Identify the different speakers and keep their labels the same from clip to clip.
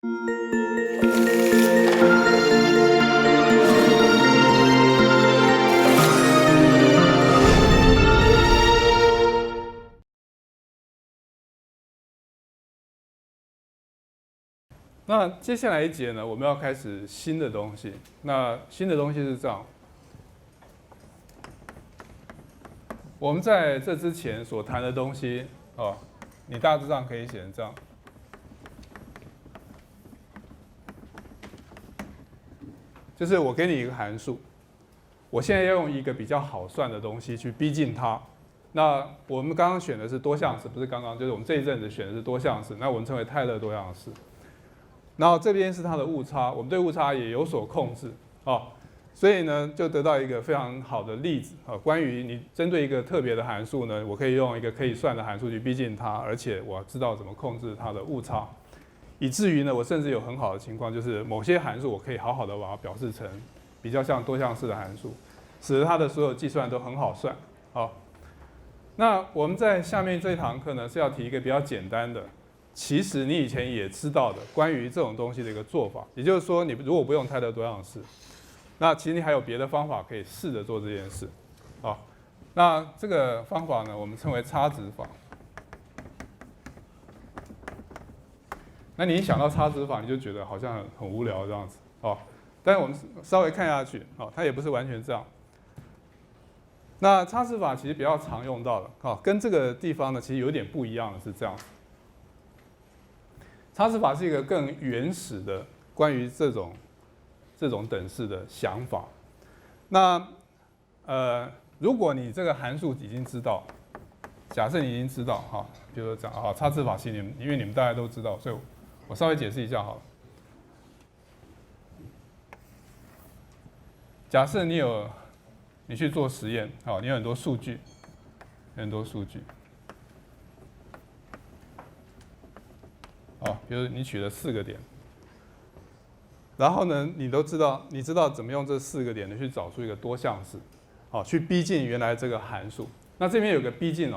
Speaker 1: 那接下来一节呢，我们要开始新的东西。那新的东西是这样，我们在这之前所谈的东西，你大致上可以写成这样。就是我给你一个函数，我现在要用一个比较好算的东西去逼近它。那我们刚刚选的是多项式，不是刚刚，就是我们这一阵子选的是多项式，那我们称为泰勒多项式。然后这边是它的误差，我们对误差也有所控制所以呢，就得到一个非常好的例子关于你针对一个特别的函数呢，我可以用一个可以算的函数去逼近它，而且我知道怎么控制它的误差，以至于呢，我甚至有很好的情况，就是某些函数我可以好好的把它表示成比较像多项式的函数，使得它的所有计算都很好算。那我们在下面这一堂课呢，是要提一个比较简单的。其实你以前也知道的关于这种东西的一个做法，也就是说，你如果不用泰勒多项式，那其实你还有别的方法可以试着做这件事。那这个方法呢，我们称为差值法。那你一想到差值法，你就觉得好像很无聊这样子但是我们稍微看下去它也不是完全这样。那差值法其实比较常用到的跟这个地方呢，其实有点不一样的是这样。差值法是一个更原始的关于这种等式的想法。那如果你这个函数已经知道，假设你已经知道比如说这样差值法其实因为你们大家都知道，所以我稍微解释一下好了。假设你去做实验你有很多数据，比如你取了4个点，然后呢，你知道怎么用这4个点呢去找出一个多项式，去逼近原来这个函数。那这边有个逼近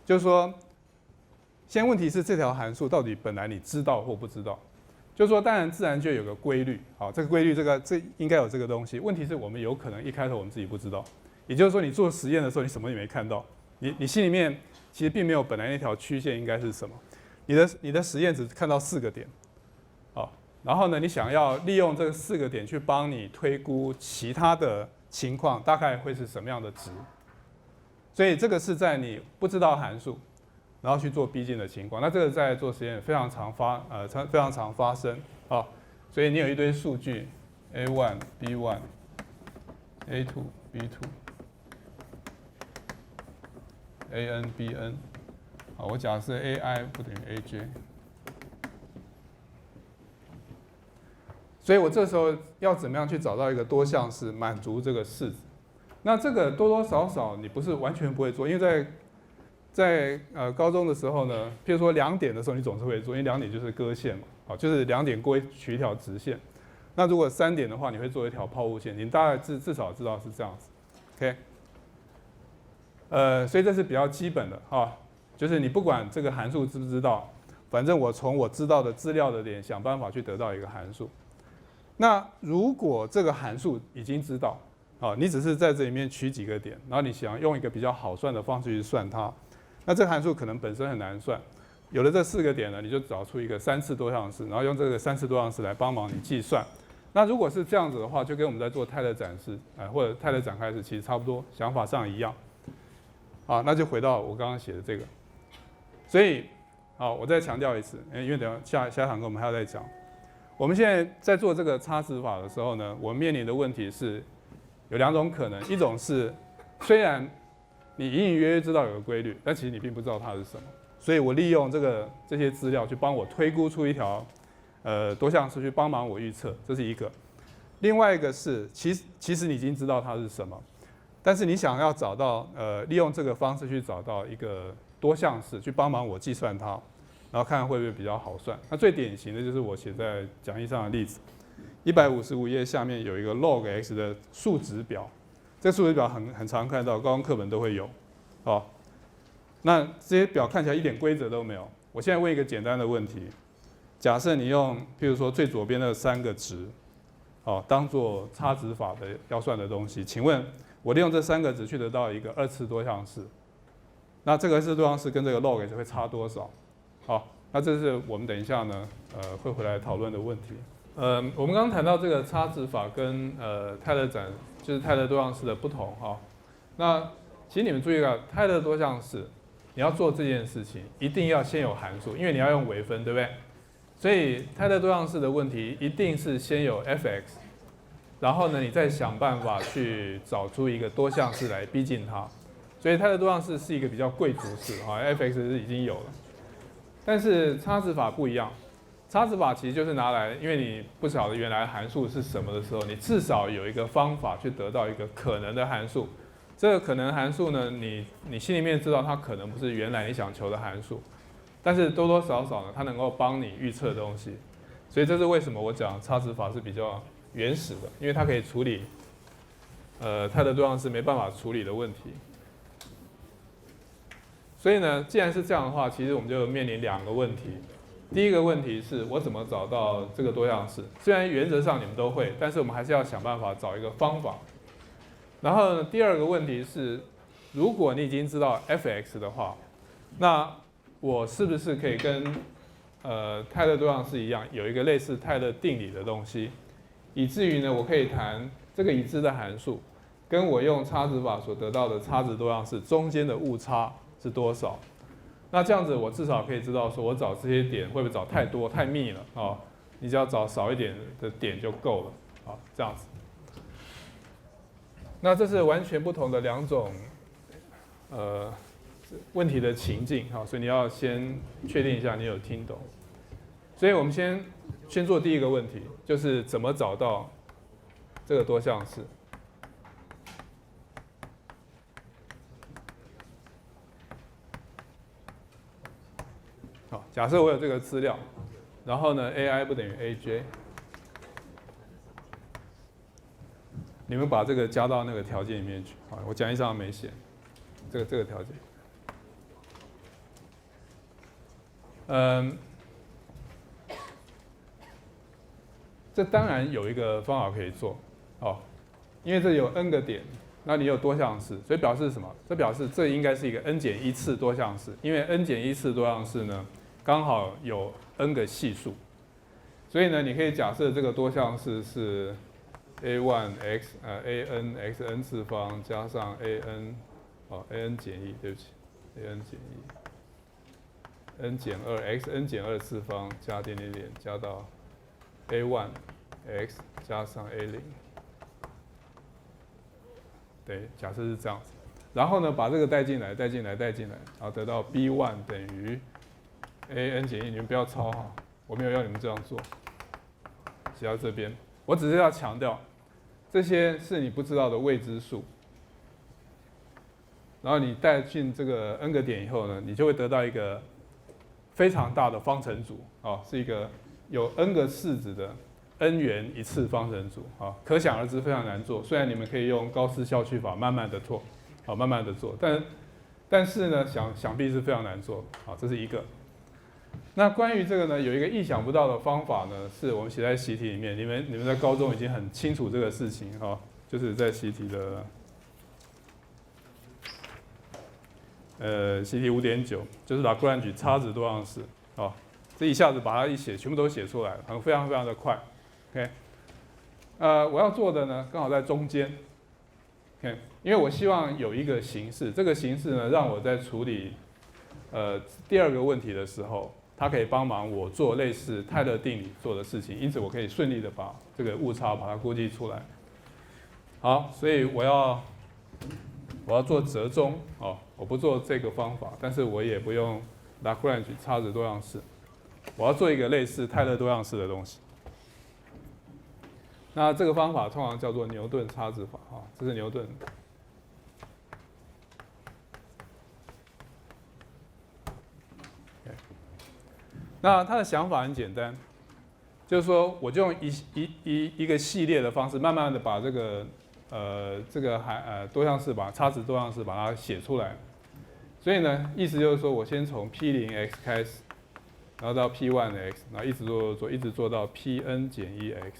Speaker 1: 就是说，现在问题是这条函数到底本来你知道或不知道？就是说，当然自然就有个规律，这个规律这应该有这个东西。问题是我们有可能一开头我们自己不知道，也就是说，你做实验的时候你什么也没看到，你心里面其实并没有本来那条曲线应该是什么。你的实验只看到4个点，然后呢，你想要利用这4个点去帮你推估其他的情况大概会是什么样的值，所以这个是在你不知道函数，然后去做逼近的情况。那这个在做实验非常常发生所以你有一堆数据 A1 B1 A2 B2 AN BN。我假设 AI 不等于 AJ， 所以我这时候要怎么样去找到一个多项式满足这个式子？那这个多多少少你不是完全不会做，因为在高中的时候呢，譬如说2点的时候你总是会做，因为2点就是割线嘛，就是2点取一条直线。那如果3点的话，你会做一条抛物线，你大概至少知道是这样子 ，OK？所以这是比较基本的就是你不管这个函数知不知道，反正我从我知道的资料的点想办法去得到一个函数。那如果这个函数已经知道，你只是在这里面取几个点，然后你想用一个比较好算的方式去算它，那这个函数可能本身很难算。有了这4个点呢，你就找出一个3次多项式，然后用这个3次多项式来帮忙你计算。那如果是这样子的话，就跟我们在做泰勒展示或者泰勒展开式其实差不多，想法上一样。那就回到我刚刚写的这个。所以，我再强调一次，因为等下堂课我们还要再讲。我们现在在做这个差值法的时候呢，我们面临的问题是有2种可能，一种是虽然你隐隐约约知道有个规律，但其实你并不知道它是什么，所以我利用这些资料去帮我推估出一条多项式去帮忙我预测，这是一个。另外一个是其实你已经知道它是什么，但是你想要找到利用这个方式去找到一个多项式去帮忙我计算它，然后看看会不会比较好算。那最典型的就是我写在讲义上的例子，155页下面有一个 log x 的数值表，这个数值表很常看到，高中课本都会有。那这些表看起来一点规则都没有。我现在问一个简单的问题：假设你用，譬如说最左边的3个值，当做差值法的要算的东西，请问我利用这3个值去得到一个2次多项式，那这个2次多项式跟这个 log 会差多少？好，那这是我们等一下呢，会回来讨论的问题。我们刚刚谈到这个差值法跟泰勒就是泰勒多项式的不同哈。那其实你们注意到，泰勒多项式你要做这件事情，一定要先有函数，因为你要用微分，对不对？所以泰勒多项式的问题一定是先有 f(x)， 然后呢，你再想办法去找出一个多项式来逼近它。所以泰勒多项式是一个比较贵族式哈 ，f(x) 是已经有了。但是差值法不一样，差值法其实就是拿来，因为你不晓得原来函数是什么的时候，你至少有一个方法去得到一个可能的函数。这个可能函数呢，你心里面知道它可能不是原来你想求的函数，但是多多少少呢，它能够帮你预测东西。所以这是为什么我讲差值法是比较原始的，因为它可以处理泰勒多项式没办法处理的问题。所以呢，既然是这样的话，其实我们就面临2个问题。第一个问题是我怎么找到这个多项式？虽然原则上你们都会，但是我们还是要想办法找一个方法。然后呢，第2个问题是，如果你已经知道 f(x) 的话，那我是不是可以跟泰勒多项式一样，有一个类似泰勒定理的东西，以至于呢，我可以谈这个已知的函数，跟我用差值法所得到的差值多项式中间的误差是多少？那这样子，我至少可以知道，说我找这些点会不会找太多、太密了啊？你只要找少一点的点就够了啊，这样子。那这是完全不同的2种问题的情境哈，所以你要先确定一下你有听懂。所以我们先做第一个问题，就是怎么找到这个多项式。好，假设我有这个资料，然后呢 ，ai 不等于 aj， 你们把这个加到那个条件里面去。好，我讲义上没写这个条件。这当然有一个方法可以做，因为这有 n 个点，那你有多项式，所以表示什么？这表示这应该是一个 n 减1次多项式，因为 n 减1次多项式呢，刚好有 n 个系数，所以呢，你可以假设这个多项式是 a1x an xn 次方加上 an 减1，对不起 an 减1 n 减2 xn 减2次方加点点点加到 a1 x 加上 a0。对，假设是这样子，然后呢，把这个带进来，然后得到 b1 等于 an 减1，你们不要抄哈，我没有要你们这样做，写到这边，我只是要强调，这些是你不知道的未知数，然后你带进这个 n 个点以后呢，你就会得到一个非常大的方程组，是一个有 n 个式子的 n 元1次方程组，可想而知非常难做。虽然你们可以用高斯校区法慢慢的做，慢慢的做，但是呢，想必是非常难做，这是一个。那关于这个呢，有一个意想不到的方法呢，是我们写在习题里面，你们在高中已经很清楚这个事情，就是在习题的习题5.9，就是拉格朗日差值多项式，这一下子把它一写，全部都写出来了，非常非常的快。OK， 我要做的呢，刚好在中间。OK， 因为我希望有一个形式，这个形式呢，让我在处理第2个问题的时候，它可以帮忙我做类似泰勒定理做的事情，因此我可以顺利的把这个误差把它估计出来。好，所以我要做折中，我不做这个方法，但是我也不用拉格朗日差值多项式，我要做一个类似泰勒多项式的东西。那这个方法通常叫做牛顿差值法，这是牛顿。那他的想法很简单，就是说我就用一个系列的方式，慢慢的把这个多项式差值多项式把它写出来。所以呢，意思就是说我先从 P0x 开始，然后到 P1x， 然后一直做，一直做到 Pn 减 1x。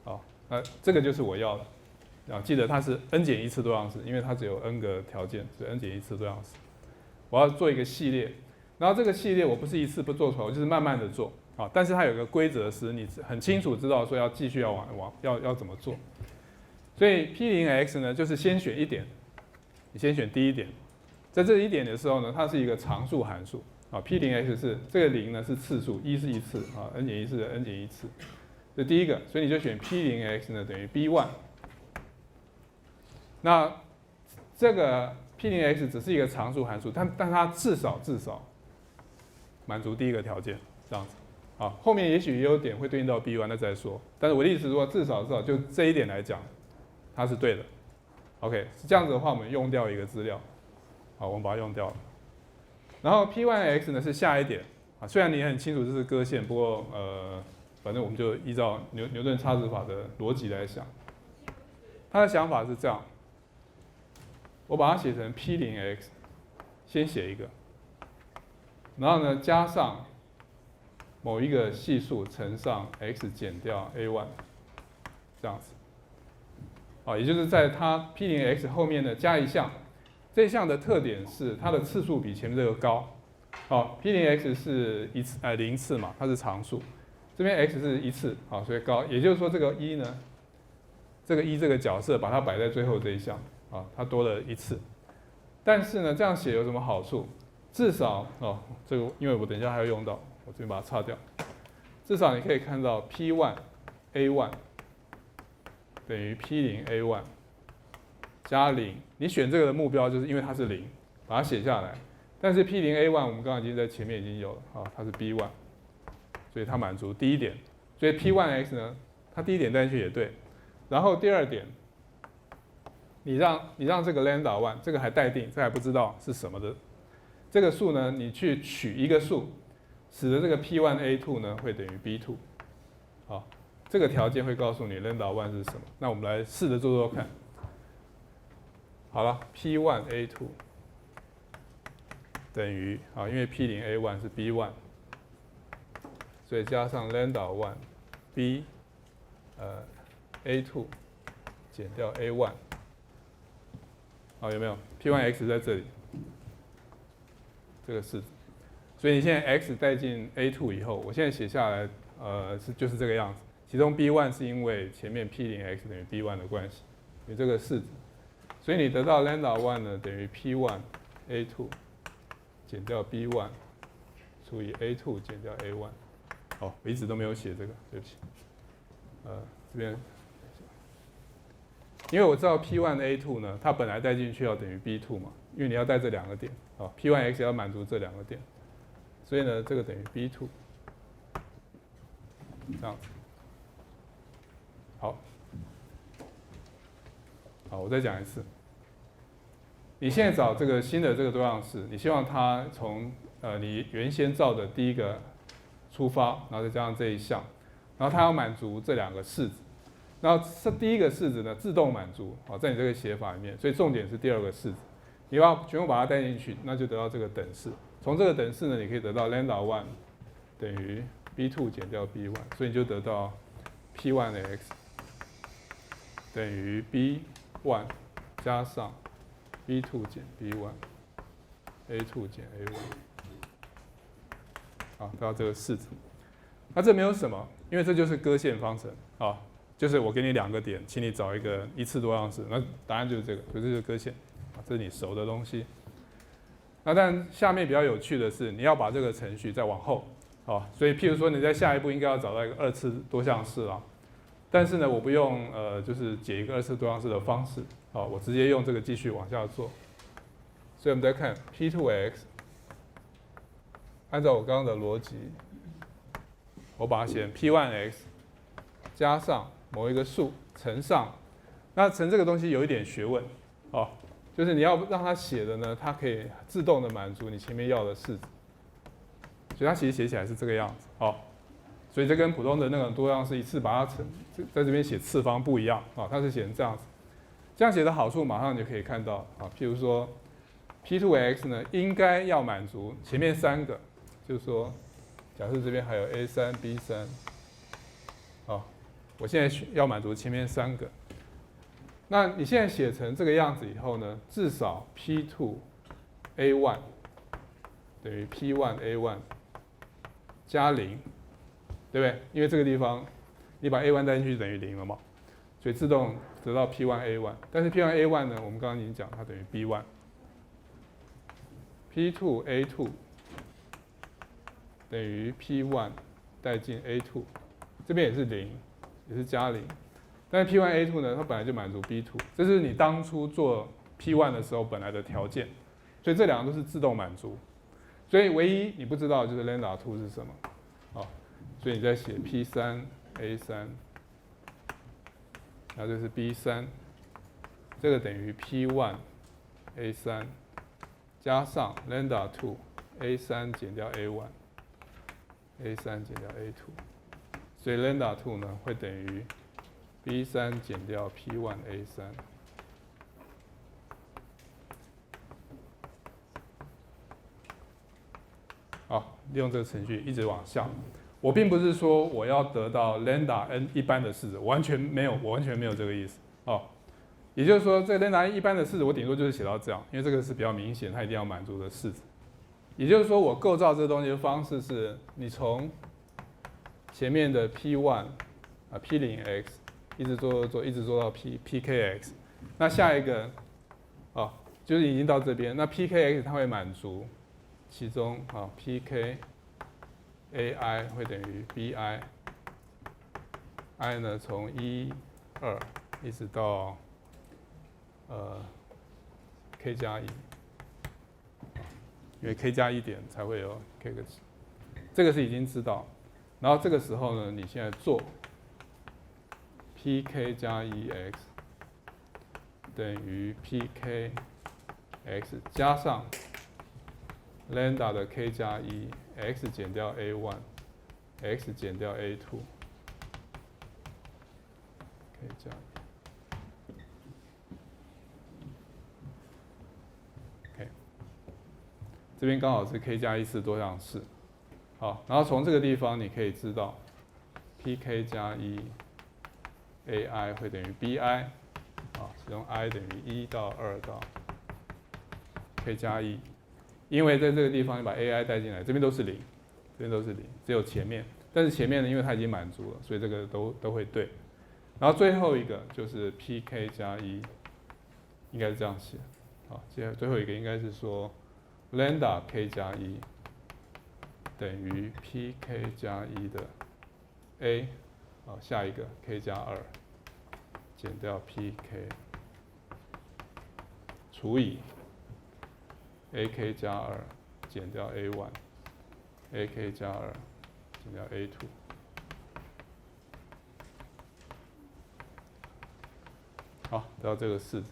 Speaker 1: 好，那这个就是我要的。啊，记得它是 n 减1次多样式，因为它只有 n 个条件，是 n 减1次多样式。我要做一个系列，然后这个系列我不是一次不做出来，我就是慢慢的做。啊，但是它有个规则是，你很清楚知道说要继续要怎么做。所以 P0x 呢，就是先选一点，你先选第一点，在这一点的时候呢，它是一个常数函数。啊 ，P0x 是这个0呢是次数，1是1次，啊 ，n 减1是 n 减1次，这第一个，所以你就选 P0x 呢等于 B1。那这个 P0x 只是一个常数函数，但它至少满足第一个条件，这样子。啊，后面也许也有点会对应到 B1，那再说。但是我的意思是说，至少就这一点来讲，它是对的。OK， 是这样子的话，我们用掉一个资料，好，我们把它用掉了。然后 P1x 呢是下一点，啊，虽然你很清楚这是割线，不过反正我们就依照牛顿差值法的逻辑来想。他的想法是这样，我把它写成 P0x， 先写一个，然后呢加上某一个系数乘上 x 减掉 a1， 这样子。啊，也就是在它 P0x 后面呢加一项，这一项的特点是它的次数比前面这个高。好 ，P0x 是0次嘛，它是常数，这边 x 是1次，好，所以高。也就是说这个1呢，这个1这个角色把它摆在最后这一项，啊，它多了1次。但是呢，这样写有什么好处？至少哦，这个因为我等一下还要用到，我这边把它擦掉。至少你可以看到 P1 A1 等于 P0 A1 加0。你选这个的目标就是因为它是0，把它写下来。但是 P0 A1 我们刚刚已经在前面已经有了，啊，它是 B1， 所以它满足第一点。所以 P1x 呢，它第一点带进去也对。然后第二点，你让这个 lambda1 这个还待定，这还不知道是什么的。这个数呢，你去取一个数，使得这个 P1A2 呢会等于 B2。好，这个条件会告诉你 lambda1 是什么。那我们来试着做看。好了 ，P1A2 等于啊，因为 P0A1 是 B1， 所以加上 lambda1 B A2 减掉 A1。好，有没有 ？P1x 在这里，这个式子。所以你现在 x 带进 A2 以后，我现在写下来，就是这个样子。其中 B1 是因为前面 P0x 等于 B1 的关系，有这个式子。所以你得到 lambda1 呢等于 P1 A2 减掉 B1 除以 A2 减掉 A1。哦，我一直都没有写这个，对不起。这边。因为我知道 P1A2 呢，它本来带进去要等于 B2 嘛，因为你要带这2个点，啊 ，P1x 要满足这2个点，所以呢，这个等于 B2， 这样子。好，好，我再讲一次。你现在找这个新的这个多样式，你希望它从你原先造的第一个出发，然后再加上这一项，然后它要满足这2个式子。然后这第一个式子呢自动满足，啊，在你这个写法里面，所以重点是第2个式子，你要全部把它带进去，那就得到这个等式。从这个等式呢，你可以得到 lambda1 等于 B2 减掉 B1， 所以你就得到 P1x 等于 B1 加上 B2 减 B1，A2 减 A1， 好，得到这个式子。那这没有什么，因为这就是割线方程啊。就是我给你2个点，请你找一个1次多样式，那答案就是这个，所以这就是割线，这是你熟的东西。那但下面比较有趣的是，你要把这个程序再往后，啊，所以譬如说你在下一步应该要找到一个2次多项式啦，但是呢，我不用就是解一个2次多项式的方式，好，我直接用这个继续往下做。所以我们再看 P2x， 按照我刚刚的逻辑，我把它写成 P1x 加上某一个数乘上，那乘这个东西有一点学问，哦，就是你要让它写的呢，它可以自动的满足你前面要的式子，所以它其实写起来是这个样子，哦，所以这跟普通的那种多样式一次把它乘，在这边写次方不一样，啊，它是写成这样子，这样写的好处马上就可以看到，啊，譬如说 P2x 呢应该要满足前面3个，就是说，假设这边还有 A3、B3，好，我现在要满足前面3个。那你现在写成这个样子以后呢，至少 P2A1 等于 P1A1 加0，对不对？因为这个地方你把 A1 带进去等于0了嘛，所以自动得到 P1A1。但是 P1A1 呢，我们刚刚已经讲它等于 B1。P2A2 等于 P1 带进 A2， 这边也是0，也是加0。但是 P1A2 呢，它本来就满足 B2， 这是你当初做 P1 的时候本来的条件，所以这两个都是自动满足。所以唯一你不知道的就是 lambda2 是什么，好，所以你在写 P3A3， 然后这是 B3， 这个等于 P1A3 加上 lambda2 A3 减掉 A1，A3 减掉 A2， 所以 lambda2 呢会等于 B3 减掉 P1A3。好，利用这个程序一直往下。我并不是说我要得到 lambda n 一般的式子，我完全没有这个意思。哦，也就是说，这个 lambda n 一般的式子，我顶多就是写到这样，因为这个是比较明显，它一定要满足的式子。也就是说，我构造这个东西的方式是，你从前面的 P1 P0x 一直做到 PKX， 那下一个就是已经到这边，那 PKX 它会满足其中PK AI 会等于 BI，I 呢从1、2一直到K 加1，因为 K 加1点才会有 K 个值，这个是已經知道。然后这个时候呢，你现在做 PK 加 1x 等于 PKX 加上 lambda 的 K 加1 x 减掉 A1 x 减掉 A2 K 加1。这边刚好是 k 加1次多项式，好，然后从这个地方你可以知道 ，pk 加1 ai 会等于 bi， 其中 i 等于1到2到 k 加1，因为在这个地方你把 ai 带进来，这边都是0，这边都是0，只有前面，但是前面呢，因为它已经满足了，所以这个都会对。然后最后一个就是 pk 加1，应该是这样写，好，接下来最后一个应该是说。lambda k 加1等于 pk 加1的 a， 下一个 k 加2减掉 pk 除以 ak 加2减掉 a1 ak 加2减掉 a2。好，得到这个式子。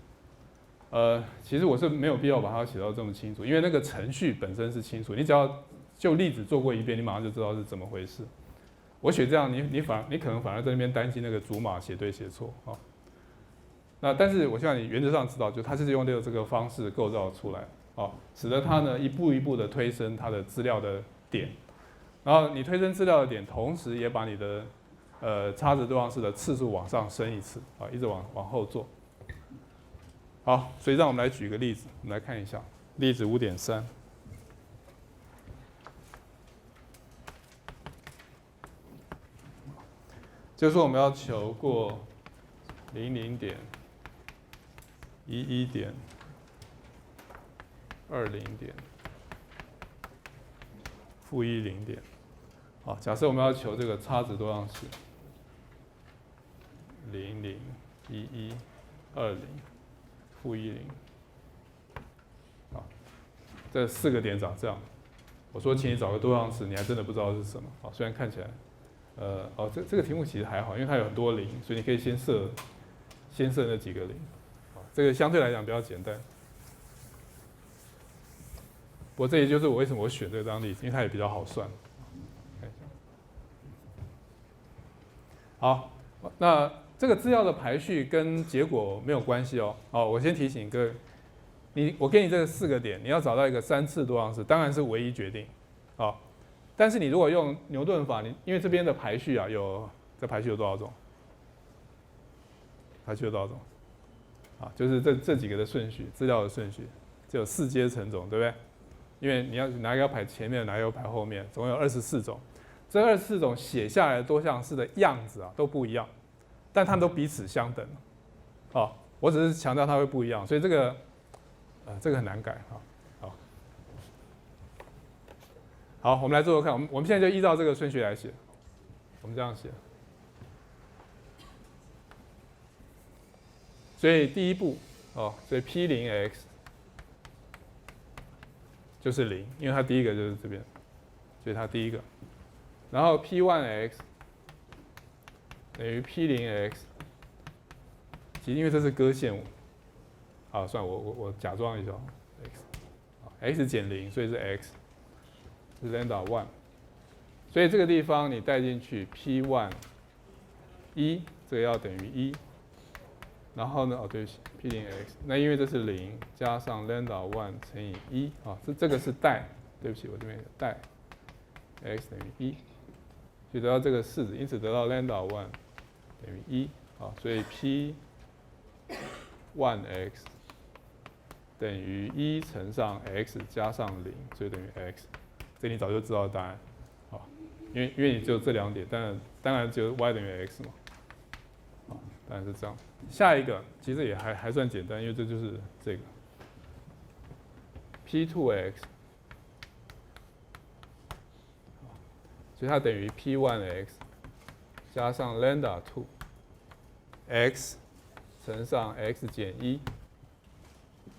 Speaker 1: 其实我是没有必要把它写到这么清楚，因为那个程序本身是清楚，你只要就例子做过一遍，你马上就知道是怎么回事。我写这样，你可能反而在那边担心那个组码写对写错啊。那但是我希望你原则上知道，就它是用这个方式构造出来，使得它呢一步一步的推升它的资料的点，然后你推升资料的点，同时也把你的差值对项式的次数往上升一次，一直往后做。好，所以让我们来举个例子，我们来看一下例子 5.3， 就是说我们要求过00点、11点、20点、-10点。好，假设我们要求这个差值多项式00、11、20。-10，好，这4个点长这样。我说，请你找个多项式，你还真的不知道是什么。好，虽然看起来，这个题目其实还好，因为它有很多0，所以你可以先设那几个0。好，这个相对来讲比较简单。不过这也就是我为什么我选这张例子，因为它也比较好算。看一下。好，那。这个资料的排序跟结果没有关系哦。好，我先提醒各位，我给你这个4个点，你要找到一个3次多项式，当然是唯一决定。好，但是你如果用牛顿法，因为这边的排序啊，这排序有多少种？排序有多少种？啊，就是这几个的顺序，资料的顺序，只有4阶层种，对不对？因为你要哪一个要排前面，哪一个要排后面，总共有24种。这24种写下来的多项式的样子啊都不一样，但它们都彼此相等。哦，我只是强调它会不一样，所以这个很难改啊。好，我们来做做看。我们现在就依照这个顺序来写。我们这样写。所以第一步，所以 P0x 就是0，因为它第一个就是这边，所以它第一个。然后 P1x 等于 P0x， 其实因为这是割线，好，算了，我假装一下 x，x 减0，所以是 x。是 lambda 1， 所以这个地方你带进去 P1 1，这个要等于1，然后呢，对不起 P0x， 那因为这是0加上 lambda 1乘以1，这个是代，对不起，我这边有代 x 等于1，就得到这个式子，因此得到 lambda 1等于1，所以 P1x 等于1乘上 x 加上0，所以等于 x。这你早就知道答案，好，因为你只有这2点，当然只有 y 等于 x 嘛，好，当然是这样。下一个其实也还算简单，因为这就是这个 P2x， 所以它等于 P1x 加上 lambda 2 x 乘上 x 减1，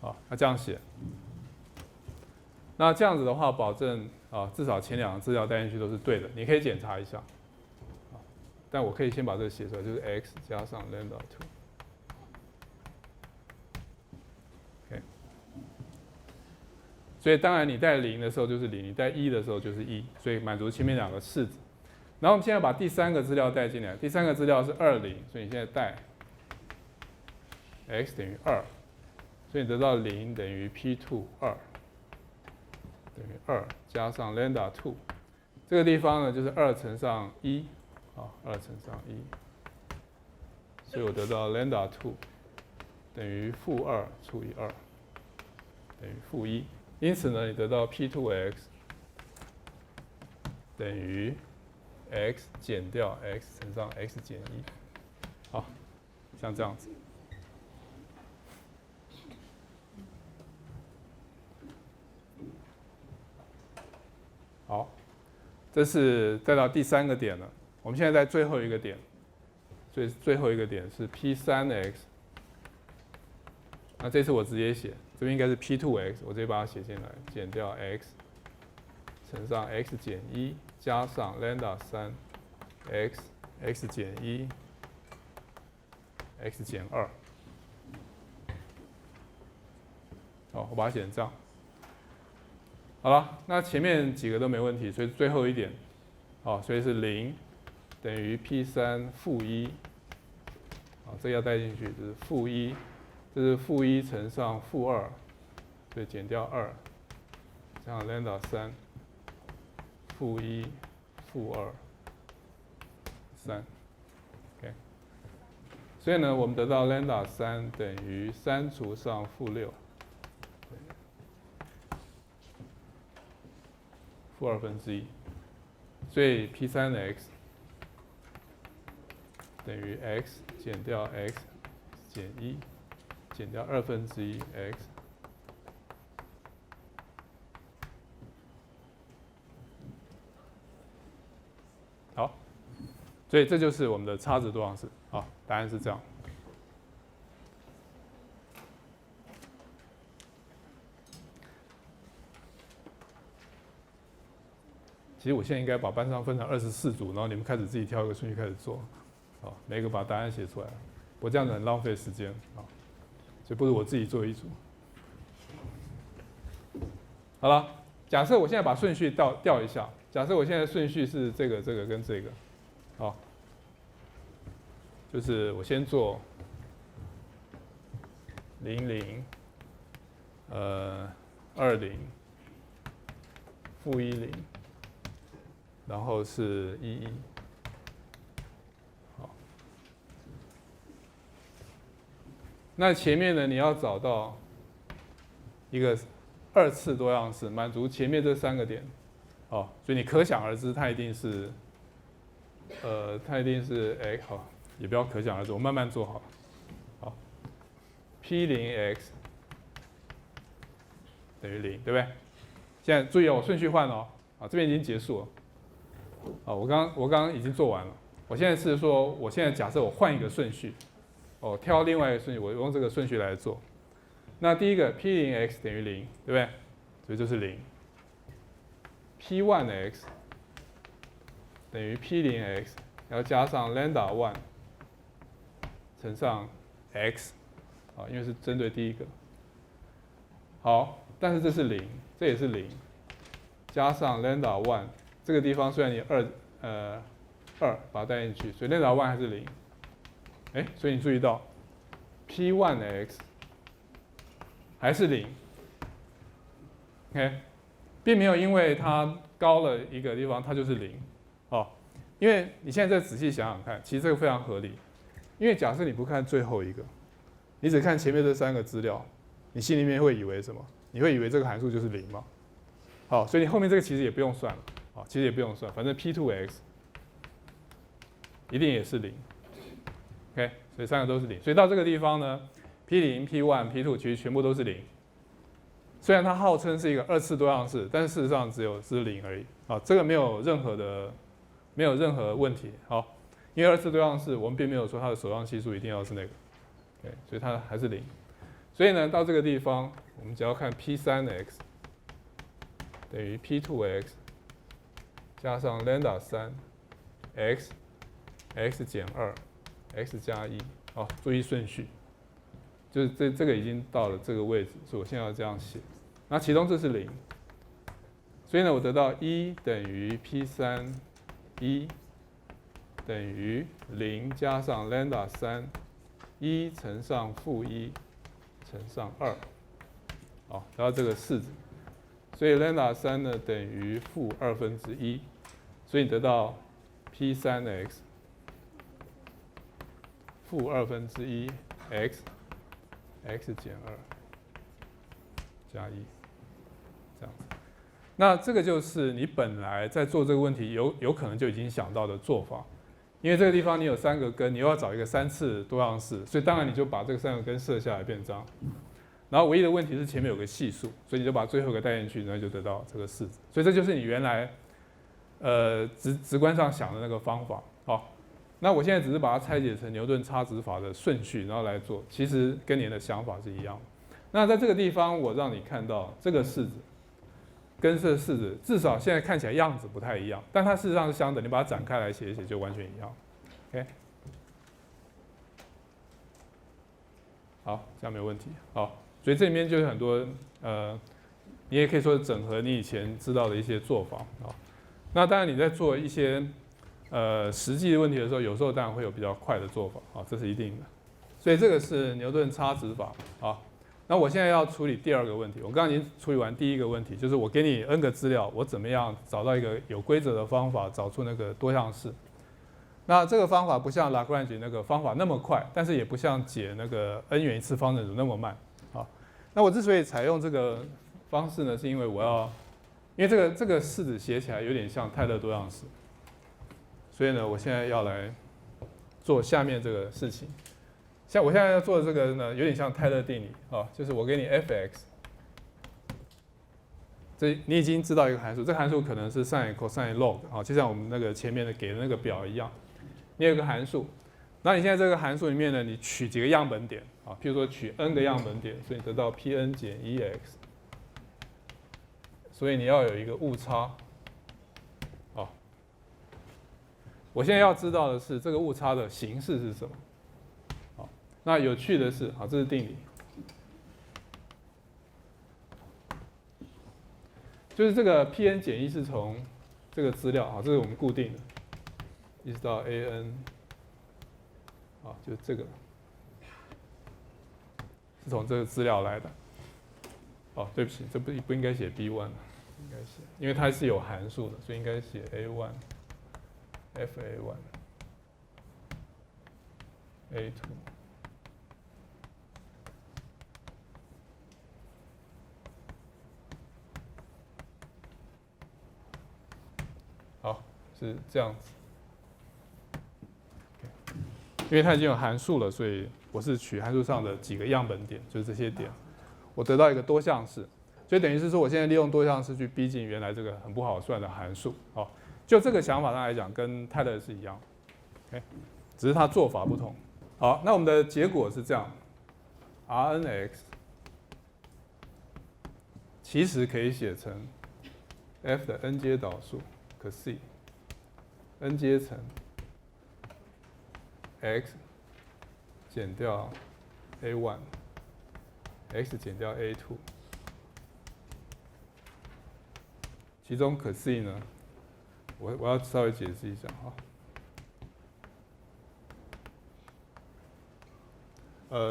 Speaker 1: 好，那这样写。那这样子的话，保证至少前2个资料带进去都是对的，你可以检查一下。但我可以先把这个写出来，就是 x 加上 lambda 2。OK， 所以当然你带0的时候就是0，你带1的时候就是1，所以满足前面2个式子。然后我们现在把第3个资料带进来，第3个资料是20，所以你现在带 x 等于2，所以你得到0等于 P2 2。等于2加上 lambda 2，这个地方呢就是2乘上1，2乘上1，所以我得到 lambda 2等于-2除以2等于-1，因此呢，你得到 P2x 等于 x 减掉 x 乘上 x 减1，好，像这样子。好，这是再到第3个点了。我们现在在最后一个点，所以最后一个点是 P3x。那这次我直接写，这边应该是 P2x， 我直接把它写进来，减掉 x 乘上 x 减1加上 lambda 3 x 减1 x 减2。好，我把它写成这样。好了，那前面几个都没问题，所以最后一点，所以是0等于 P3 -1，这个要带进去，就是-1，这是-1乘上-2，所以减掉2，加上 lambda 3，-1 -2 3 ，OK， 所以呢，我们得到 lambda 3等于3除上-6。-1/2，所以 P3x 等于 x 减掉 x 减1减掉1/2x。好，所以这就是我们的差值多项式。好，答案是这样。其实我现在应该把班上分成24组，然后你们开始自己挑一个顺序开始做，每个把答案写出来。我这样子很浪费时间啊，所以不如我自己做一组。好了，假设我现在把顺序调一下，假设我现在顺序是这个跟这个，就是我先做00，20，-10，然后是11。好，那前面呢，你要找到一个2次多样式，满足前面这3个点。哦，所以你可想而知，它一定是，好，也不要可想而知，我慢慢做好了。好 ，P0x 等于0，对不对？现在注意哦，我顺序换哦，啊，这边已经结束了。啊，我刚刚已经做完了。我现在是说，我现在假设我换一个顺序，哦，挑另外一个顺序，我用这个顺序来做。那第一个 P0x 等于0，对不对？所以就是0。P1x 等于 P0x， 要加上 lambda1 乘上 x， 啊，因为是针对第一个。好，但是这是0，这也是0，加上 lambda1， 这个地方虽然你2把它带进去，所以 lambda1 还是0。哎，所以你注意到 P1x 还是0 ，OK， 并没有因为它高了一个地方它就是0，哦，因为你现在再仔细想想看，其实这个非常合理。因为假设你不看最后一个，你只看前面这3个资料，你心里面会以为什么？你会以为这个函数就是0嘛？好，所以你后面这个其实也不用算了，啊，其实也不用算，反正 P2x 一定也是0。OK， 所以3个都是0，所以到这个地方呢 ，P0、P1、P2 其实全部都是0。虽然它号称是一个2次多样式，但是事实上只是0而已。啊，这个没有任何问题。好，因为2次多样式我们并没有说它的首样系数一定要是那个，对，所以它还是0。所以呢，到这个地方，我们只要看 P3x 等于 P2x 加上 lambda3 x 减2 x 加1，好，注意顺序，就是这个已经到了这个位置，所以我现在要这样写。那其中这是0，所以呢，我得到1等于 P3 1等于0加上 lambda3 1乘上负1乘上2，好，然后这个式子，所以 lambda3 呢等于负1/2，所以你得到 P3x 负1/2 x 减2加1，这样子。那这个就是你本来在做这个问题有可能就已经想到的做法，因为这个地方你有3个根，你又要找一个3次多样式，所以当然你就把这个3个根设下来变这样。然后唯一的问题是前面有个系数，所以你就把最后一个带进去，然后就得到这个式子。所以这就是你原来直观上想的那个方法。好，那我现在只是把它拆解成牛顿差值法的顺序，然后来做，其实跟你的想法是一样的。那在这个地方，我让你看到这个式子跟这个式子，至少现在看起来样子不太一样，但它事实上是相等，你把它展开来写一写就完全一样。OK， 好，这样没有问题。好，所以这里面就是很多你也可以说是整合你以前知道的一些做法啊。那当然你在做一些实际的问题的时候，有时候当然会有比较快的做法啊，这是一定的。所以这个是牛顿差值法啊。那我现在要处理第2个问题，我刚刚已经处理完第1个问题，就是我给你 n 个资料，我怎么样找到一个有规则的方法，找出那个多项式。那这个方法不像 Lagrange 那个方法那么快，但是也不像解那个 n 元一次方程组那么慢。好，那我之所以采用这个方式呢，是因为因为这个式子写起来有点像泰勒多样式，所以呢，我现在要来做下面这个事情。像我现在要做的这个呢，有点像泰勒定理啊，就是我给你 f(x)， 这你已经知道一个函数，这个函数可能是 sin、cos、log 啊，就像我们那个前面的给的那个表一样。你有一个函数，那你现在这个函数里面呢，你取几个样本点啊？譬如说取 n 个样本点，所以得到 Pn 减 1x， 所以你要有一个误差。好，我现在要知道的是这个误差的形式是什么。好，那有趣的是，好，这是定理，就是这个 Pn 减1是从这个资料，好，这是我们固定的，一直到 an， 好，就这个是从这个资料来的。哦，对不起，这不应该写 B1，应该写，因为它是有函数的，所以应该写 A1 FA1 A2。好，是这样子。因为它已经有函数了，所以我是取函数上的几个样本点，就是这些点，我得到一个多项式，所以等于是说，我现在利用多项式去逼近原来这个很不好算的函数。哦，就这个想法上来讲，跟泰勒是一样 ，OK， 只是它做法不同。好，那我们的结果是这样 ，Rnx 其实可以写成 f 的 n 阶导数可 c n 阶乘 x 减掉 A1 x 减掉 A2， 其中可 c 呢，我要稍微解释一下哈。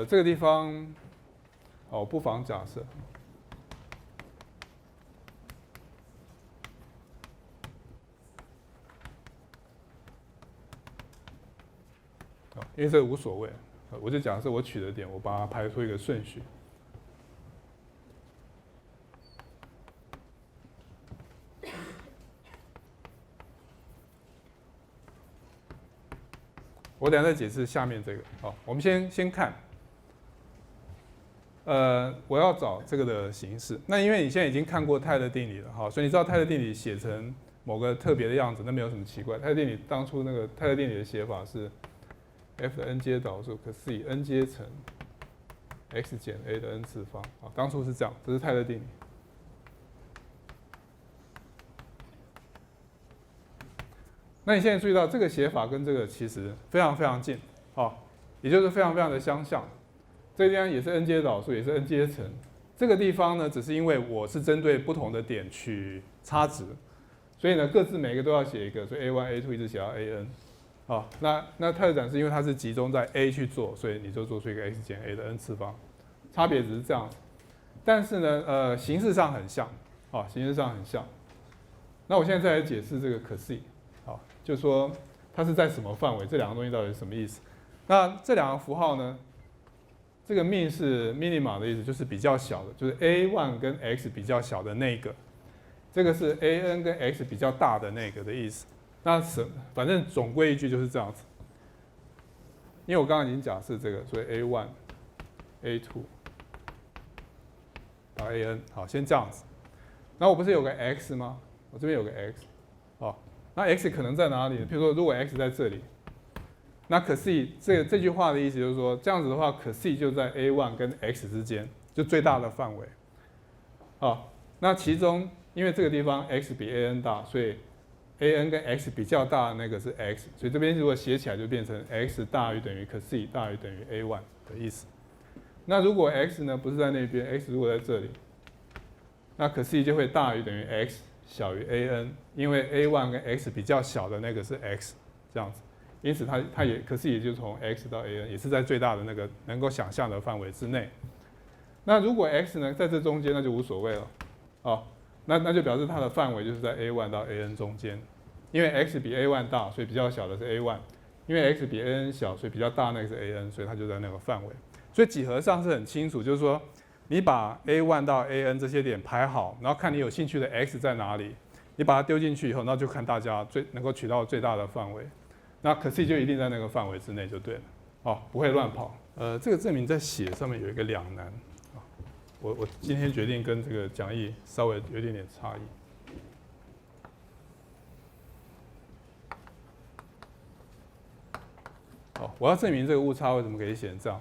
Speaker 1: 这个地方，我不妨假设，因为这个无所谓，我就假设我取的点，我把它排出一个顺序。我等一下再解释下面这个。好，我们先看。我要找这个的形式。那因为你现在已经看过泰勒定理了，好，所以你知道泰勒定理写成某个特别的样子，那没有什么奇怪。泰勒定理当初那个泰勒定理的写法是 f 的 n 阶导数可 c n 阶乘 x 减 a 的 n 次方。好，当初是这样，这是泰勒定理。那你现在注意到这个写法跟这个其实非常非常近，好，也就是非常非常的相像。这个地方也是 n 阶导数，也是 n 阶乘。这个地方呢，只是因为我是针对不同的点取差值，所以呢，各自每个都要写一个，所以 A1、A2 一直写到 AN。好，那特展是因为它是集中在 A 去做，所以你就做出一个 x 减 a 的 n 次方，差别只是这样。但是呢，形式上很像，好，形式上很像。那我现在再来解释这个可 c， 好，就说它是在什么范围，这两个东西到底是什么意思？那这两个符号呢？这个 min 是 minima 的意思，就是比较小的，就是 A1 跟 x 比较小的那个。这个是 AN 跟 x 比较大的那个的意思。那反正总归一句就是这样子。因为我刚刚已经假设这个，所以 A1、A2 到 AN， 好，先这样子。然后我不是有个 x 吗？我这边有个 x， 好，那 x 可能在哪里？比如说，如果 x 在这里。那可 c 这句话的意思就是说，这样子的话，可 c 就在 A1 跟 x 之间，就最大的范围。好，那其中因为这个地方 x 比 AN 大，所以 AN 跟 x 比较大的那个是 x， 所以这边如果写起来就变成 x 大于等于可 c 大于等于 A1 的意思。那如果 x 呢不是在那边 ，x 如果在这里，那可 c 就会大于等于 x 小于 AN， 因为 A1 跟 x 比较小的那个是 x， 这样子。因此它也可是也就从 x 到 AN 也是在最大的那个能够想象的范围之内。那如果 x 呢在这中间，那就无所谓了，哦，那就表示它的范围就是在 A1 到 AN 中间，因为 x 比 A1 大，所以比较小的是 A1， 因为 x 比 AN 小，所以比较大那个是 AN， 所以它就在那个范围。所以几何上是很清楚，就是说你把 A1 到 AN 这些点排好，然后看你有兴趣的 x 在哪里，你把它丢进去以后，那就看大家能够取到最大的范围。那可 c 就一定在那个范围之内就对了，哦，不会乱跑。这个证明在写上面有一个两难，啊，我今天决定跟这个讲义稍微有点差异。好，我要证明这个误差为什么可以写成这样。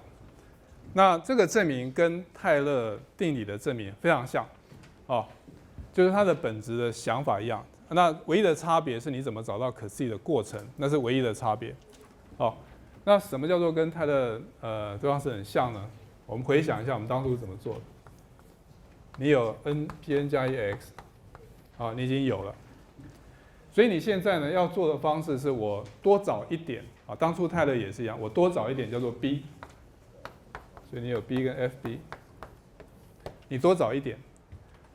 Speaker 1: 那这个证明跟泰勒定理的证明非常像，哦，就是它的本质的想法一样。那唯一的差别是你怎么找到可 c 的过程，那是唯一的差别。好，那什么叫做跟它的对方式很像呢？我们回想一下我们当初是怎么做的。你有 n(Pn 加 1x)， 好，你已经有了。所以你现在呢要做的方式是我多找一点啊，当初泰勒也是一样，我多找一点叫做 b。所以你有 b 跟 fb， 你多找一点。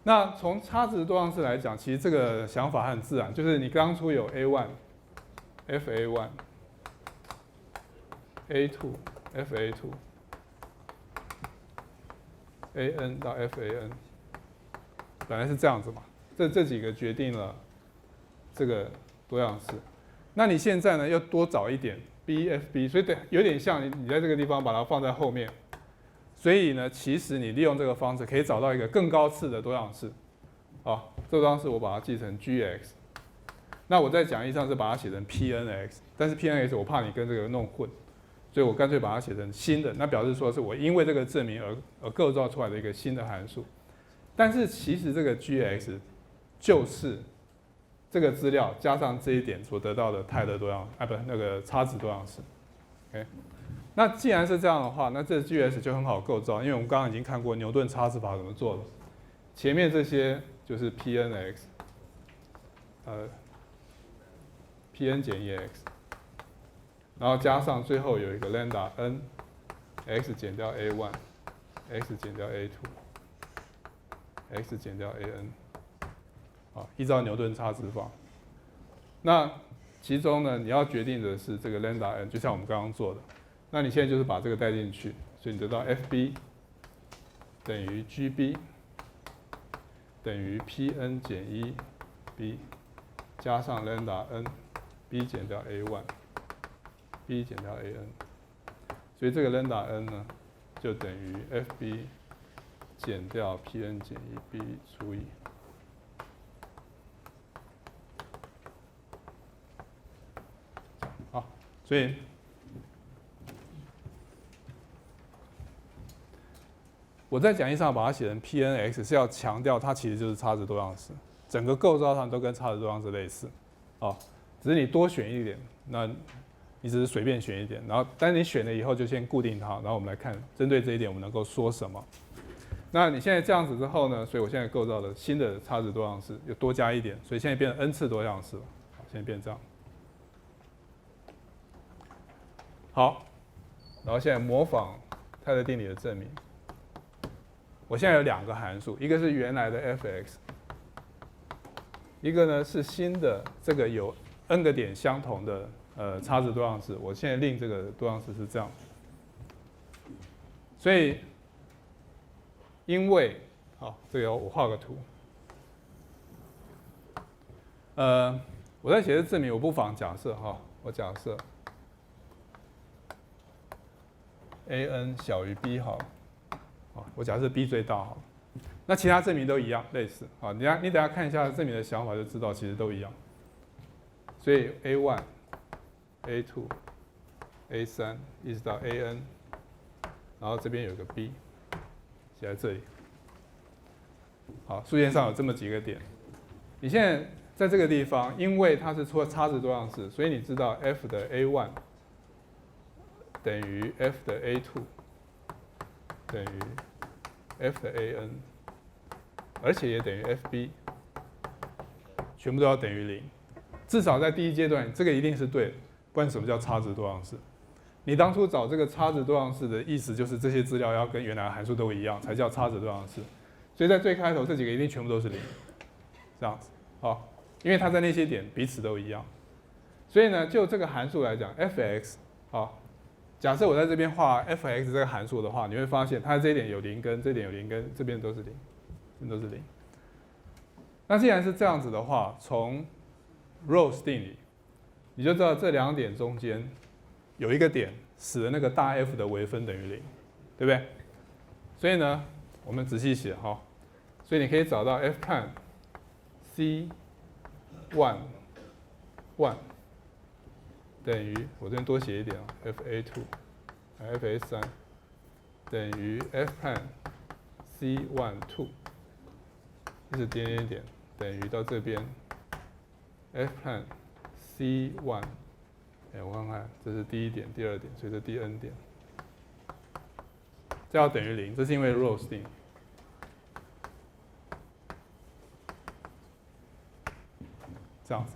Speaker 1: 那从差值多项式来讲，其实这个想法很自然，就是你当初有 A1、FA1、FA2、AN 到 FAN， 本来是这样子嘛，这几个决定了这个多项式。那你现在呢，要多找一点 BFB， 所以有点像你在这个地方把它放在后面。所以呢，其实你利用这个方式可以找到一个更高次的多项式。好，这个多项式我把它记成 GX。那我在讲义上是把它写成 PNX， 但是 PNX 我怕你跟这个弄混，所以我干脆把它写成新的。那表示说是我因为这个证明而构造出来的一个新的函数。但是其实这个 GX 就是这个资料加上这一点所得到的泰勒多项那个差值多项式。OK， 那既然是这样的话，那这 GX 就很好构造，因为我们刚刚已经看过牛顿差值法怎么做了。前面这些就是 PNX， PN 减 EX， 然后加上最后有一个 lambda n x 减掉 A1，x 减掉 A2，x 减掉 AN， 好，依照牛顿差值法。那其中呢，你要决定的是这个 lambda n， 就像我们刚刚做的。那你现在就是把这个带进去，所以你得到 FB 等于 GB 等于 PN 减1B 加上 lambda n，B 减掉 A1，B 减掉 AN， 所以这个 lambda n 呢，就等于 FB 减掉 PN 减1B 除以。好，所以我在讲义上把它写成 PNX 是要强调它其实就是差值多项式，整个构造上都跟差值多项式类似，哦，只是你多选一点，那你只是随便选一点，然后但是你选了以后就先固定它，然后我们来看针对这一点我们能够说什么。那你现在这样子之后呢，所以我现在构造的新的差值多项式又多加一点，所以现在变成 n 次多项式了，好，现在变这样。好，然后现在模仿泰勒定理的证明。我现在有两个函数，一个是原来的 fx， 一个呢是新的这个有 n 个点相同的差值多项式。我现在令这个多项式是这样，所以因为好，这个我画个图。我在写的证明，我不妨假设哈，我假设 an 小于 b 好了。我假设 B 最大好了，那其他证明都一样，类似。好，你等下看一下证明的想法就知道，其实都一样。所以 A1、A2、A3 一直到 AN， 然后这边有个 B， 写在这里。好，数线上有这么几个点。你现在在这个地方，因为它是差值多项式，所以你知道 F 的 A1 等于 F 的 A2 等于 F 的 AN， 而且也等于 FB， 全部都要等于0。至少在第一阶段，这个一定是对的，不然什么叫差值多项式？你当初找这个差值多项式的意思就是这些资料要跟原来的函数都一样，才叫差值多项式。所以在最开头这几个一定全部都是0，这样子。好，因为它在那些点彼此都一样。所以呢，就这个函数来讲 ，fx， 好。假设我在这边画 f(x) 这个函数的话，你会发现它这一点有0根，这一点有0根，这边都是0，这边都是0。那既然是这样子的话，从 Rolle's 定理，你就知道这两点中间有一个点使得那个大 F 的微分等于0，对不对？所以呢，我们仔细写哈，所以你可以找到 f 看 C1 等于我这边多写一点啊 ，FA2、FA3 等于 F 看 C12， 一直点等于到这边 F 看 C1， 我看看，这是第一点、第二点，所以这第 n 点，这要等于0，这是因为 Rolle's 定理。这样子。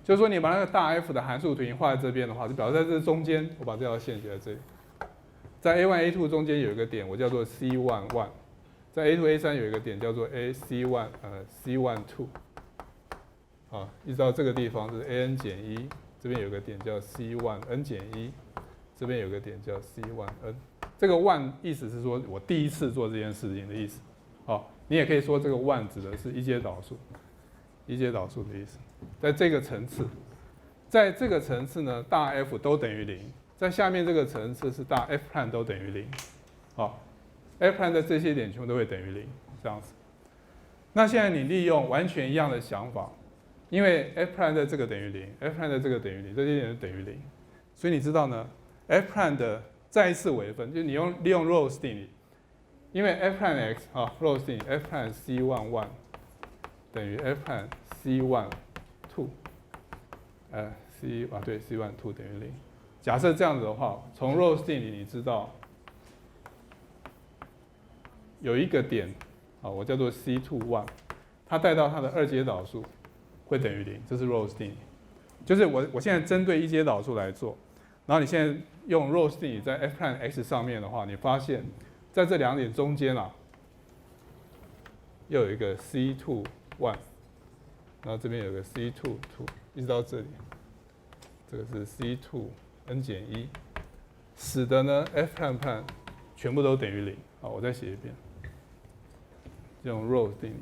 Speaker 1: 就是说，你把那个大 F 的函数图形画在这边的话，就表示在这中间，我把这条线写在这里，在 A1、A2 中间有一个点，我叫做 C11，在 A2 A3 有一个点叫做 AC1 C12，一直到这个地方是 AN 减1，这边有个点叫 C1N 减1，这边有个点叫 C1N。这个 one 意思是说我第一次做这件事情的意思。你也可以说这个 one 指的是一阶导数，一阶导数的意思。在这个层次，在这个层次呢，大 F 都等于0。在下面这个层次是大 F prime 都等于0。F prime 的这些点全部都会等于0，这样子。那现在你利用完全一样的想法，因为 F prime 的这个等于0，F prime 的这个等于0，这些点等于0，所以你知道呢 ，F prime 的再一次微分，就是你利用 Rolle's 定理，因为 F prime x Rolle's 定理 F prime C11 等于 F prime C12，对 C12 等于0。假设这样子的话，从 Rolle's 定理你知道有一个点，我叫做 C21，它带到它的二阶导数会等于0，这是 Rolle's 定理。就是我现在针对一阶导数来做，然后你现在用 Rolle's 定理在 F prime x 上面的话，你发现在这两点中间又有一个 C21，然后这边有个 C22，一直到这里，这个是 C2N 减1，使得呢 F prime 全部都等于0。我再写一遍，用 Rolle's 定理。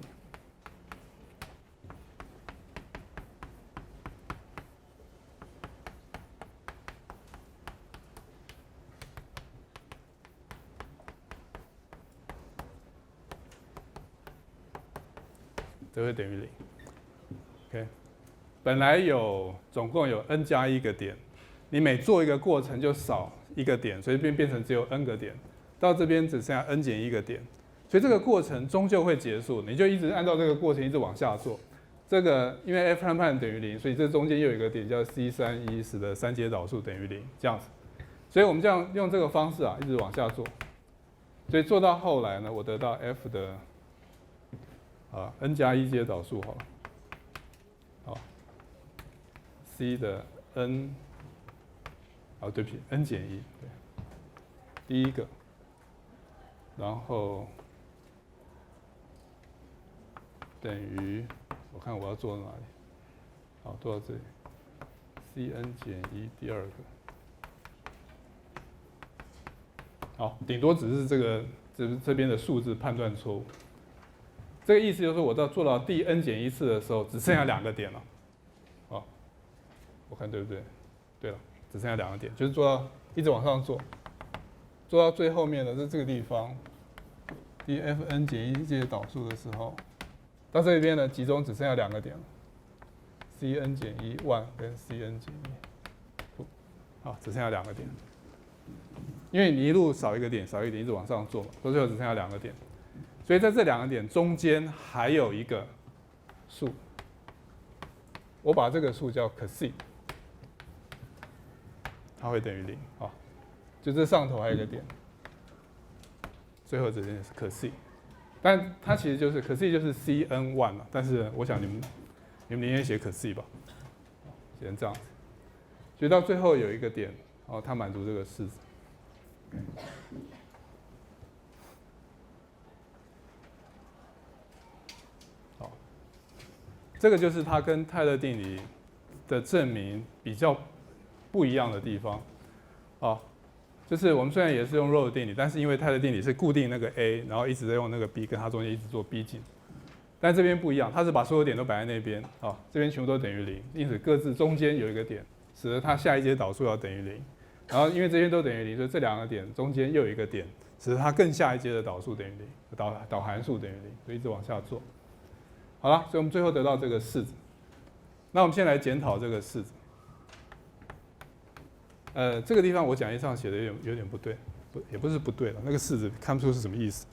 Speaker 1: 这会等于0。OK， 本来总共有 n 加1个点，你每做一个过程就少一个点，所以变成只有 n 个点，到这边只剩下 n 减1个点，所以这个过程终究会结束，你就一直按照这个过程一直往下做。这个因为 f prime 等于0，所以这中间又有一个点叫 C31，使得三阶导数等于0，这样子。所以我们这样用这个方式一直往下做，所以做到后来呢，我得到 f 的n 加1阶导数好了，c 的 n， 对不起 ，n 减1，对，第一个，然后等于，我看我要做到哪里？做到这里 ，cn 减1第二个，顶多只是这边的数字判断错误。这个意思就是说，我做到第 n 减1次的时候，只剩下2个点了。我看对不对？对了，只剩下2个点，就是做到一直往上做，做到最后面的这个地方，第 fn 减1阶导数的时候，到这边呢，集中只剩下2个点了 ，cn 减1 1跟 cn 减1，只剩下2个点。因为你一路少一个点，少一个点，一直往上做嘛，到最后只剩下2个点。所以在这2个点中间还有一个数，我把这个数叫 Cc， 它会等于0，就这上头还有一个点，最后这边是 Cc， 但它其实就是 Cc 就是 Cn1 了，但是我想你们宁愿写 Cc 吧，写成这样子，所以到最后有一个点，它满足这个式子。这个就是它跟泰勒定理的证明比较不一样的地方，就是我们虽然也是用 Rolle's 定理，但是因为泰勒定理是固定那个 A， 然后一直在用那个 B 跟它中间一直做逼近，但这边不一样，它是把所有点都摆在那边，这边全部都等于0，因此各自中间有一个点，使得它下一阶导数要等于0，然后因为这边都等于0，所以这2个点中间又有一个点，使得它更下一阶的导数等于0，导函数等于0，所以一直往下做。好了，所以我们最后得到这个式子。那我们先来检讨这个式子。这个地方我讲义上写的有点不对，也不是不对了，那个式子看不出是什么意思。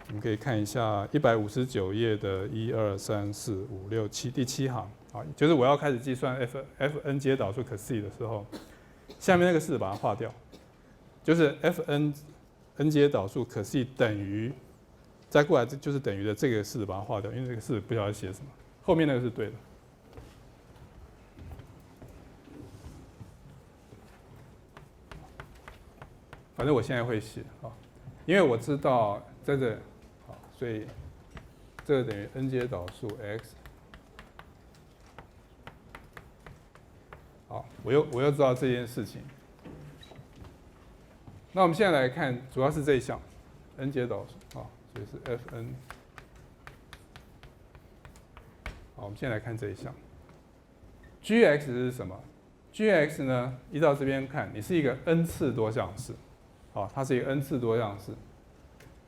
Speaker 1: 你们可以看一下159页的1、2、3、4、5、6、7第7行，就是我要开始计算 fn 阶导数 Cc 的时候，下面那个式子把它划掉，就是 fn 阶导数 Cc 等于。再过来就是等于的这个式子把它划掉，因为这个式子不晓得写什么，后面那个是对的。反正我现在会写因为我知道在这所以这个等于 n 阶导数 x。好，我又知道这件事情。那我们现在来看，主要是这一项 n 阶导数啊，所以是 Fn。好，我们现在来看这一项。Gx 是什么 ？Gx 呢，依照这边看，你是一个 n 次多项式，好，它是一个 n 次多项式，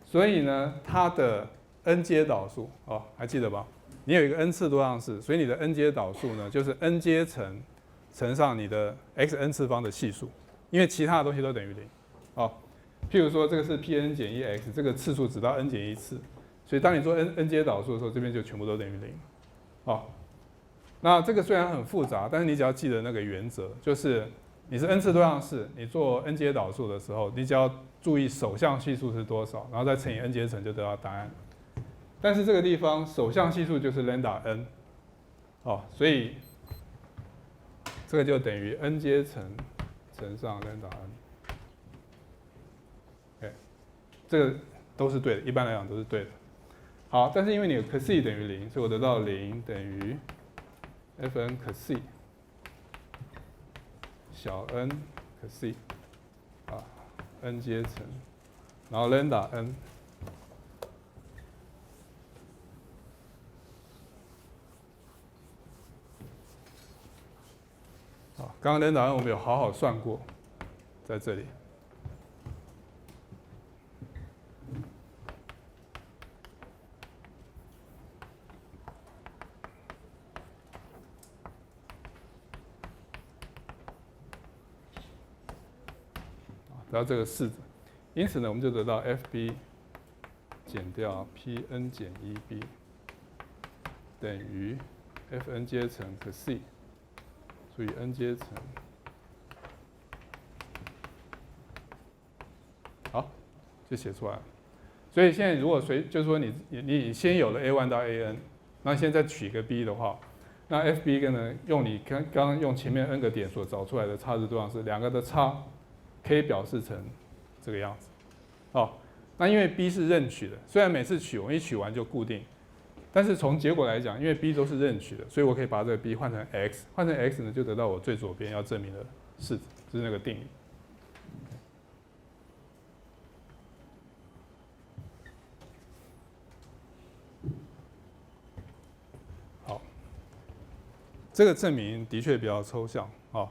Speaker 1: 所以呢，它的 n 阶导数，哦，还记得吧？你有一个 n 次多项式，所以你的 n 阶导数呢，就是 n 阶乘上你的 xn 次方的系数，因为其他的东西都等于0。好，譬如说这个是 Pn 减1 x， 这个次数只到 n 减1次，所以当你做 n 阶导数的时候，这边就全部都等于0。好，那这个虽然很复杂，但是你只要记得那个原则，就是你是 n 次多项式，你做 n 阶导数的时候，你只要注意首项系数是多少，然后再乘以 n 阶乘就得到答案。但是这个地方首项系数就是 lambda n， 哦，所以这个就等于 n 阶乘上 lambda n。这个都是对的，一般来讲都是对的。好，但是因为你有 c 等于0，所以我得到0等于 Fn c 小 n c 啊 n 阶乘，然后 lambda n。好，刚刚 lambda n 我们有好好算过，在这里。得到这个式子，因此呢，我们就得到 Fb 减掉 Pn 减 1b 等于 Fn 阶乘 c 除以 n 阶乘。好，就写出来了。所以现在如果就是说你先有了 a1 到 an， 那现在再取个 b 的话，那 Fb 呢用你刚刚用前面 n 个点所找出来的差值多项式，两个的差可以表示成这个样子。好，那因为 b 是任取的，虽然每次取我们一取完就固定，但是从结果来讲，因为 b 都是任取的，所以我可以把这个 b 换成 x， 换成 x 呢就得到我最左边要证明的式子，就是那个定理。好，这个证明的确比较抽象啊。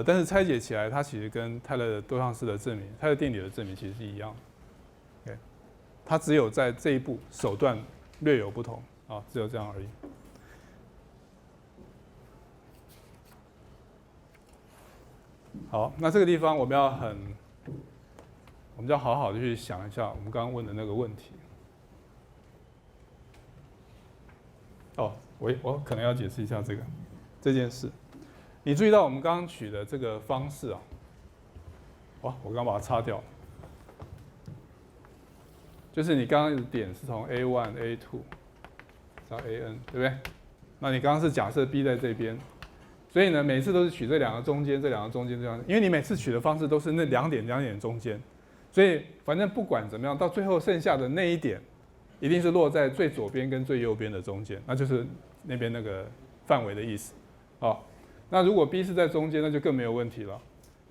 Speaker 1: 但是拆解起来，它其实跟泰勒的多项式的证明、泰勒定理的证明其实是一样的。OK， 它只有在这一步手段略有不同啊，只有这样而已。好，那这个地方我们要好好的去想一下我们刚刚问的那个问题。哦，我可能要解释一下这件事。你注意到我们刚刚取的这个方式啊，哇，我刚把它擦掉，就是你刚刚的点是从 A1、A2 到 AN， 对不对？那你刚刚是假设 B 在这边，所以呢，每次都是取这两个中间，这两个中间这样，因为你每次取的方式都是那两点中间，所以反正不管怎么样，到最后剩下的那一点，一定是落在最左边跟最右边的中间，那就是那边那个范围的意思，好。那如果 B 是在中间，那就更没有问题了。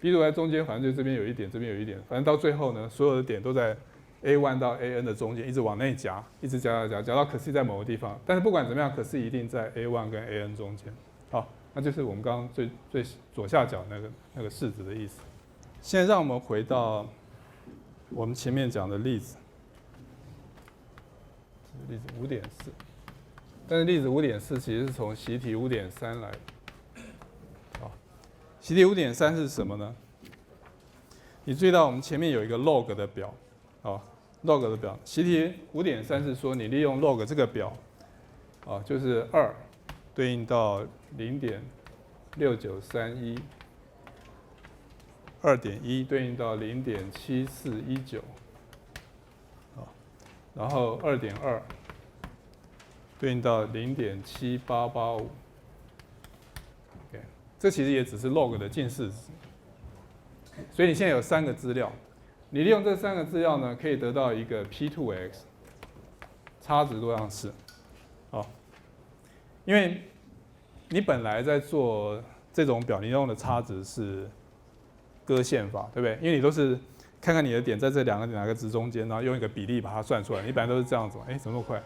Speaker 1: B 如果在中间，反正就这边有一点，这边有一点，反正到最后呢，所有的点都在 A1 到 AN 的中间，一直往内夹，一直夹到可 C 在某个地方。但是不管怎么样，可 C 一定在 A1 跟 AN 中间。好，那就是我们刚刚最左下角那个式子的意思。现在让我们回到我们前面讲的例子，例子 5.4。但是例子 5.4 其实是从习题 5.3 来的。好，习题 5.3 是什么呢？你注意到我们前面有一个 log 的表，啊 ，log 的表。习题 5.3 是说你利用 log 这个表，啊，就是2对应到 0.6931， 2.1对应到 0.7419， 啊，然后 2.2。对应到 0.7885， 这其实也只是 log 的近似值。所以你现在有3个资料，你利用这3个资料呢，可以得到一个 P2x，差值多样式，好，因为你本来在做这种表，你用的差值是割线法，对不对？因为你都是看看你的点在这两个哪个值中间，然后用一个比例把它算出来，你本来都是这样子嘛，怎么那么快？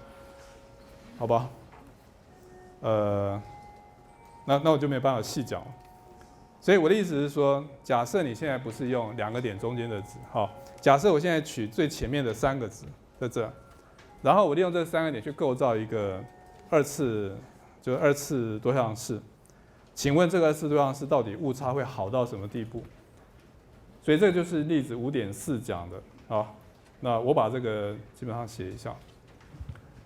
Speaker 1: 好吧，那我就没有办法细讲了。所以我的意思是说，假设你现在不是用两个点中间的值，好，假设我现在取最前面的3个值在这，然后我利用这3个点去构造一个二次多项式。请问这个二次多项式到底误差会好到什么地步？所以这就是例子 5.4 讲的。好，那我把这个基本上写一下，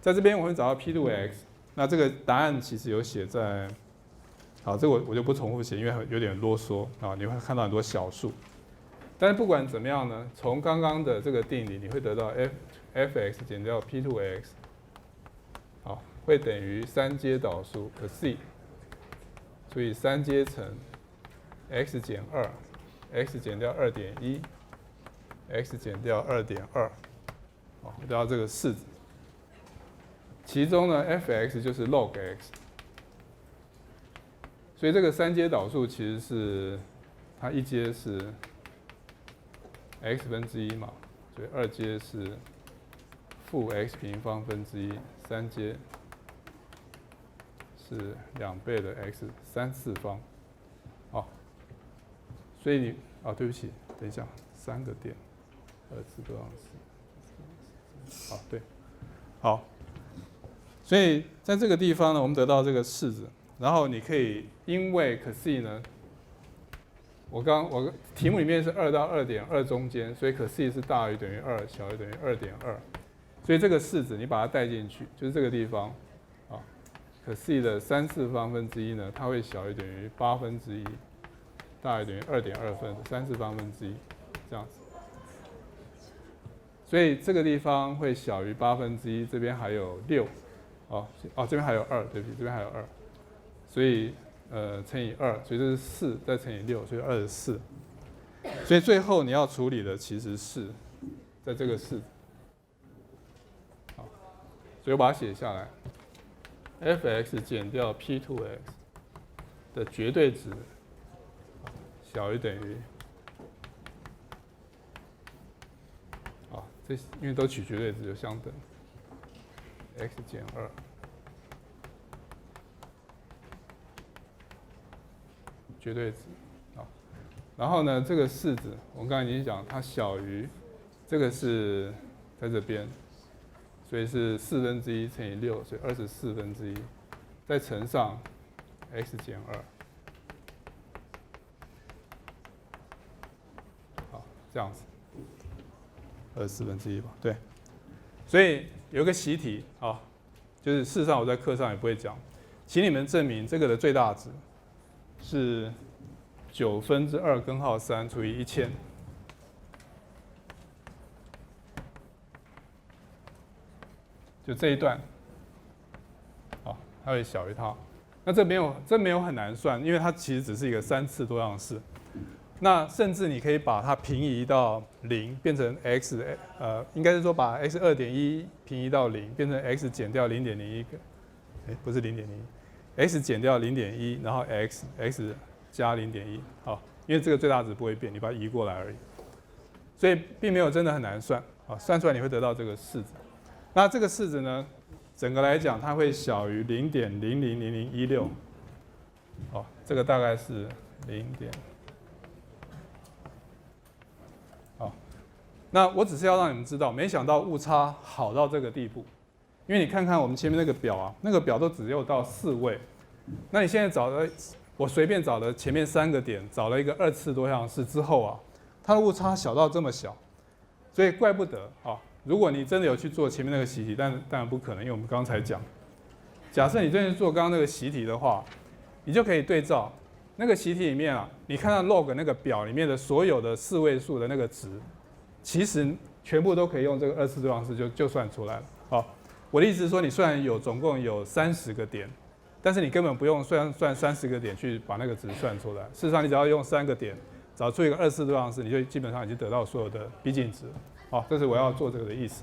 Speaker 1: 在这边我会找到 P2x， 那这个答案其实有写在。好，这个我就不重复写，因为有点啰嗦啊。你会看到很多小数，但是不管怎么样呢，从刚刚的这个定理，你会得到 f(x) 减掉 P2x， 好，会等于3阶导数 c， 除以3阶乘 x 减2 ，x 减掉 2.1，x 减掉 2.2， 好，得到这个式子。其中呢 f(x) 就是 log x。所以这个3阶导数其实是它1阶是 x 分之1嘛，所以2阶是负 x 平方分之1，3阶是2倍的 x 3次方。好，所以你对不起，等一下，3个点，二次多项式。好，对，好，所以在这个地方呢，我们得到这个式子。然后你可以，因为可 c 呢，我题目里面是2到 2.2 中间，所以可 c 是大于等于2，小于等于 2.2， 所以这个式子你把它带进去，就是这个地方，可 c 的3次方分之1呢，它会小于等于8分之1，大于等于 2.2 分3次方分之1，这样子。所以这个地方会小于8分之1，这边还有6，这边还有2，对不起，这边还有2。所以乘以2，所以这是4，再乘以6，所以24。所以最后你要处理的其实是在这个式子。好，所以我把它写下来 ，f(x) 减掉 P2x 的绝对值小于等于，这因为都取绝对值就相等 ，x 减2。绝对值，然后呢，这个式子我们刚才已经讲，它小于这个是在这边，所以是4分之1乘以6，所以24分之1，再乘上 x 减2，好，这样子，24分之1吧，对。所以有个习题就是事实上我在课上也不会讲，请你们证明这个的最大值是9分之2根号3除以1000，就这一段，它会小于它。那这没有很难算，因为它其实只是一个3次多样式。那甚至你可以把它平移到0，变成 x， 应该是说把 x 2.1平移到0，变成 x 减掉 0.01，不是0.01。x 减掉 0.1， 然后 x 加 0.1， 好，因为这个最大值不会变，你把它移过来而已，所以并没有真的很难算，算出来你会得到这个式子。那这个式子呢，整个来讲它会小于 0.000016，这个大概是0. 好，那我只是要让你们知道，没想到误差好到这个地步。因为你看看我们前面那个表那个表都只有到4位，那你现在找的，我随便找的前面3个点，找了一个2次多项式之后它的误差小到这么小，所以怪不得如果你真的有去做前面那个习题，但当然不可能，因为我们刚才讲，假设你真的做刚刚那个习题的话，你就可以对照那个习题里面你看到 log 那个表里面的所有的4位数的那个值，其实全部都可以用这个2次多项式就算出来了。我的意思是说，你虽然总共有30个点，但是你根本不用算30个点去把那个值算出来。事实上，你只要用3个点找出一个2次多项式，你就基本上已经得到所有的逼近值。这是我要做这个的意思。